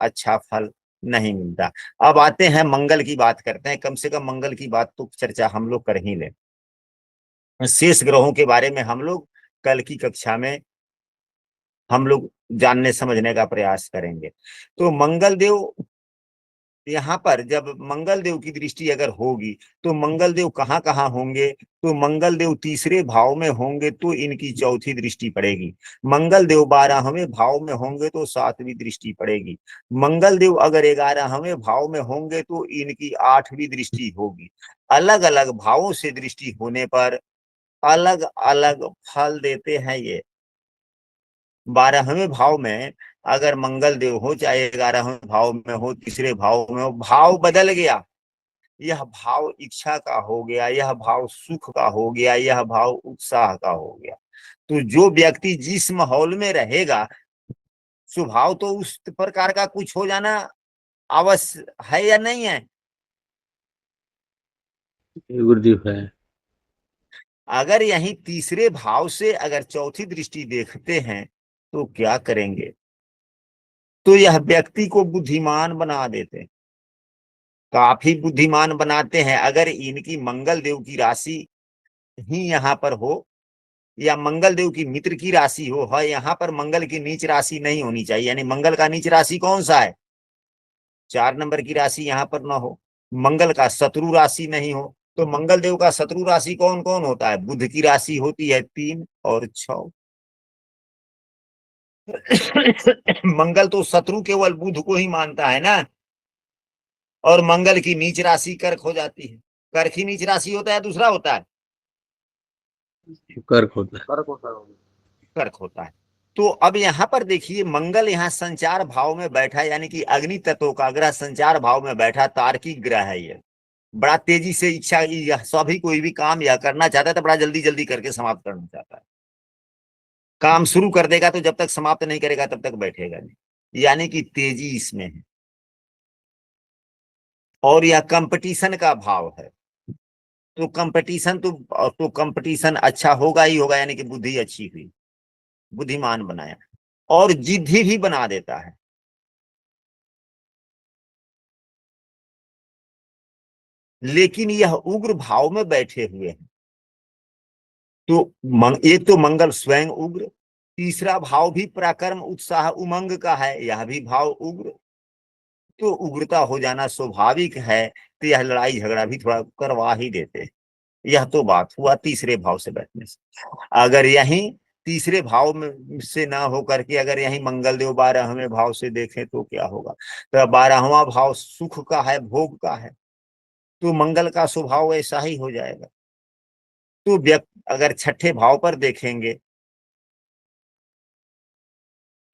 अच्छा फल नहीं मिलता। अब आते हैं मंगल की बात करते हैं, कम से कम मंगल की बात तो चर्चा हम लोग कर ही लें। शेष ग्रहों के बारे में हम लोग कल की कक्षा में हम लोग जानने समझने का प्रयास करेंगे। तो मंगल देव, यहाँ पर जब मंगल देव की दृष्टि अगर होगी तो मंगल देव कहाँ कहाँ होंगे, तो मंगल देव तीसरे भाव में होंगे तो इनकी चौथी दृष्टि पड़ेगी। मंगल देव 12वें भाव में होंगे तो 7वीं दृष्टि पड़ेगी। मंगल देव अगर 11वें भाव में होंगे तो इनकी 8वीं दृष्टि होगी। अलग अलग भावों से दृष्टि होने पर अलग अलग फल देते हैं ये। 12वें भाव में अगर मंगल देव हो, चाहे 11वें भाव में हो, तीसरे भाव में हो, भाव बदल गया, यह भाव इच्छा का हो गया, यह भाव सुख का हो गया, यह भाव उत्साह का हो गया, तो जो व्यक्ति जिस माहौल में रहेगा स्वभाव तो उस प्रकार का कुछ हो जाना अवश्य है या नहीं है। गुरुदेव है। अगर यही तीसरे भाव से अगर चौथी दृष्टि देखते हैं तो क्या करेंगे, तो यह व्यक्ति को बुद्धिमान बना देते हैं, काफी बुद्धिमान बनाते हैं। अगर इनकी मंगल देव की राशि ही यहाँ पर हो या मंगल देव की मित्र की राशि हो, है यहाँ पर मंगल की नीच राशि नहीं होनी चाहिए, यानी मंगल का नीच राशि कौन सा है, 4 नंबर की राशि यहाँ पर ना हो, मंगल का शत्रु राशि नहीं हो। तो मंगल देव का शत्रु राशि कौन कौन होता है, बुध की राशि होती है 3 और 6। मंगल तो शत्रु केवल बुध को ही मानता है ना, और मंगल की नीच राशि कर्क हो जाती है। कर्क ही नीच राशि होता है, दूसरा होता है कर्क होता है। कर्क होता है। तो अब यहाँ पर देखिए मंगल यहाँ संचार भाव में बैठा, यानी कि अग्नि तत्व का ग्रह संचार भाव में बैठा, तार्किक ग्रह है ये। बड़ा तेजी से इच्छा, यह सभी कोई भी काम यह करना चाहता है तो बड़ा जल्दी जल्दी करके समाप्त करना चाहता है। काम शुरू कर देगा तो जब तक समाप्त नहीं करेगा तब तक बैठेगा नहीं, यानी कि तेजी इसमें है। और यह कंपटीशन का भाव है, तो कंपटीशन तो कंपटीशन अच्छा होगा ही होगा, यानी कि बुद्धि अच्छी हुई, बुद्धिमान बनाया, और जिद्दी भी बना देता है। लेकिन यह उग्र भाव में बैठे हुए हैं, तो एक तो मंगल स्वयं उग्र, तीसरा भाव भी पराक्रम उत्साह उमंग का है, यह भी भाव उग्र, तो उग्रता हो जाना स्वाभाविक है, तो यह लड़ाई झगड़ा भी थोड़ा करवा ही देते हैं। यह तो बात हुआ तीसरे भाव से बैठने से। अगर यहीं तीसरे भाव में से ना हो करके अगर यहीं मंगल देव 12वें भाव से देखें तो क्या होगा, तो 12वां भाव सुख का है, भोग का है, तो मंगल का स्वभाव ऐसा ही हो जाएगा। तो व्यक्ति अगर छठे भाव पर देखेंगे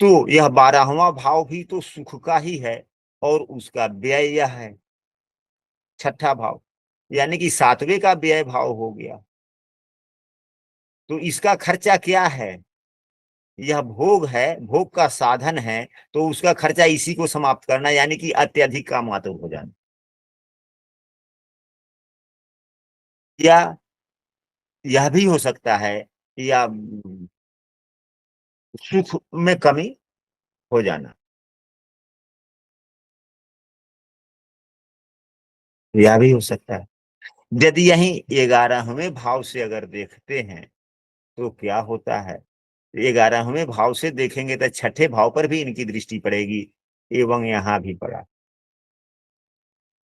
तो यह 12वां भाव भी तो सुख का ही है, और उसका व्यय यह है छठा भाव, यानी कि 7वें का व्यय भाव हो गया। तो इसका खर्चा क्या है, यह भोग है, भोग का साधन है, तो उसका खर्चा इसी को समाप्त करना, यानी कि अत्यधिक का मातृ हो जाना, या यह भी हो सकता है, या सुख में कमी हो जाना, यह भी हो सकता है। यदि यही 11वें भाव से अगर देखते हैं तो क्या होता है, 11वें भाव से देखेंगे तो छठे भाव पर भी इनकी दृष्टि पड़ेगी, एवं यहाँ भी पड़ा।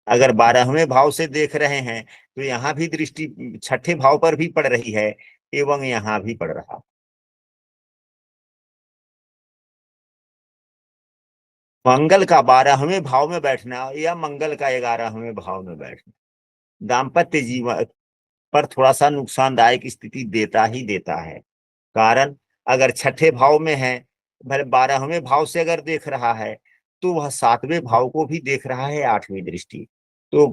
अगर 12वें भाव से देख रहे हैं तो यहाँ भी दृष्टि छठे भाव पर भी पड़ रही है, एवं यहाँ भी पड़ रहा। मंगल का 12वें भाव में बैठना या मंगल का 11वें भाव में बैठना दाम्पत्य जीवन पर थोड़ा सा नुकसानदायक स्थिति देता ही देता है। कारण अगर छठे भाव में है, भले 12वें भाव से अगर देख रहा है तो वह 7वें भाव को भी देख रहा है, 8वीं दृष्टि, तो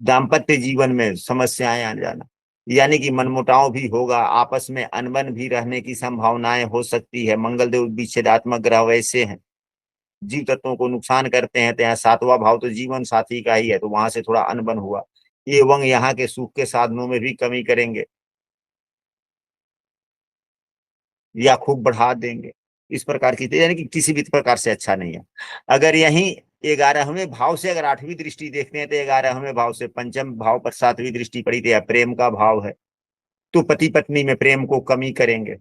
दाम्पत्य जीवन में समस्याएं आ जाना, यानी कि मनमुटाव भी होगा, आपस में अनबन भी रहने की संभावनाएं हो सकती है। मंगल देव विच्छेदात्मक ग्रह वैसे हैं, जीव तत्वों को नुकसान करते हैं, तो यहाँ 7वां भाव तो जीवन साथी का ही है, तो वहां से थोड़ा अनबन हुआ, एवं यहाँ के सुख के साधनों में भी कमी करेंगे या खूब बढ़ा देंगे, इस प्रकार की, यानी कि किसी भी प्रकार से अच्छा नहीं है। अगर यही 11वें भाव से अगर 8वीं दृष्टि देखते हैं तो 11वें भाव से पंचम भाव पर 7वीं दृष्टि पड़ी तो यह प्रेम का भाव है, तो पति पत्नी में प्रेम को कमी करेंगे।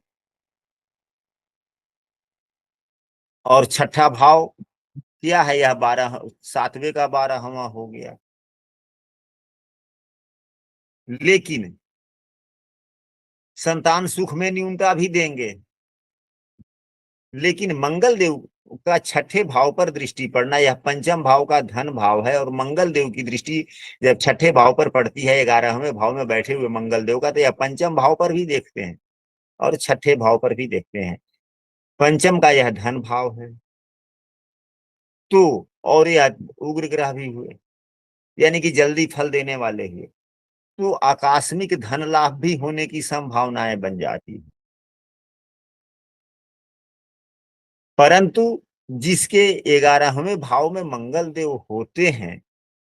और छठा भाव क्या है, यह 7वें का 12वां हो गया। लेकिन संतान सुख में न्यूनता भी देंगे, लेकिन मंगल देव का छठे भाव पर दृष्टि पड़ना, यह पंचम भाव का धन भाव है, और मंगल देव की दृष्टि जब छठे भाव पर पड़ती है 11वें भाव में बैठे हुए मंगल देव का, तो यह पंचम भाव पर भी देखते हैं और छठे भाव पर भी देखते हैं। पंचम का यह धन भाव है, तो और यह उग्र ग्रह भी हुए, यानी कि जल्दी फल देने वाले हुए, तो आकस्मिक धन लाभ भी होने की संभावनाएं बन जाती है। परंतु जिसके 11वें भाव में मंगल देव होते हैं,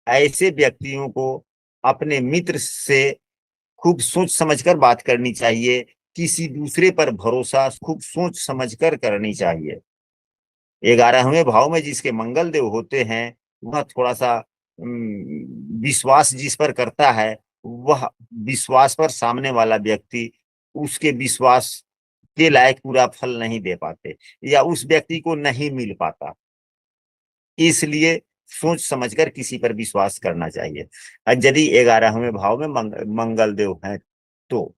ऐसे व्यक्तियों को अपने मित्र से खूब सोच समझकर बात करनी चाहिए, किसी दूसरे पर भरोसा खूब सोच समझकर करनी चाहिए। 11वें भाव में जिसके मंगल देव होते हैं, वह थोड़ा सा विश्वास जिस पर करता है, वह विश्वास पर सामने वाला व्यक्ति उसके विश्वास के लायक पूरा फल नहीं दे पाते, या उस व्यक्ति को नहीं मिल पाता। इसलिए सोच समझकर किसी पर विश्वास करना चाहिए। यदि 11वें भाव में मंगल देव हैं तो,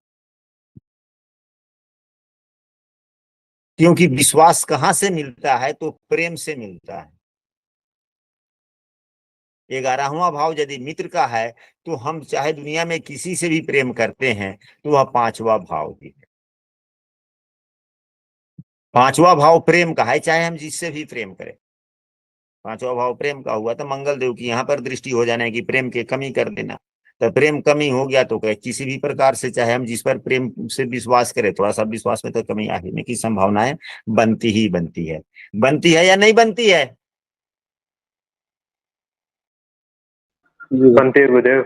क्योंकि विश्वास कहां से मिलता है, तो प्रेम से मिलता है। 11वां भाव यदि मित्र का है, तो हम चाहे दुनिया में किसी से भी प्रेम करते हैं तो वह 5वां भाव ही है। 5वां भाव प्रेम का है, चाहे हम जिससे भी प्रेम करें। 5वां भाव प्रेम का हुआ तो मंगल देव की यहाँ पर दृष्टि हो जाने की प्रेम की कमी कर देना, तो प्रेम कमी हो गया तो किसी भी प्रकार से चाहे हम जिस पर प्रेम से विश्वास करें, थोड़ा सा विश्वास में तो कमी आने की संभावनाएं बनती ही बनती है या नहीं बनती है? बनती है गुरुदेव।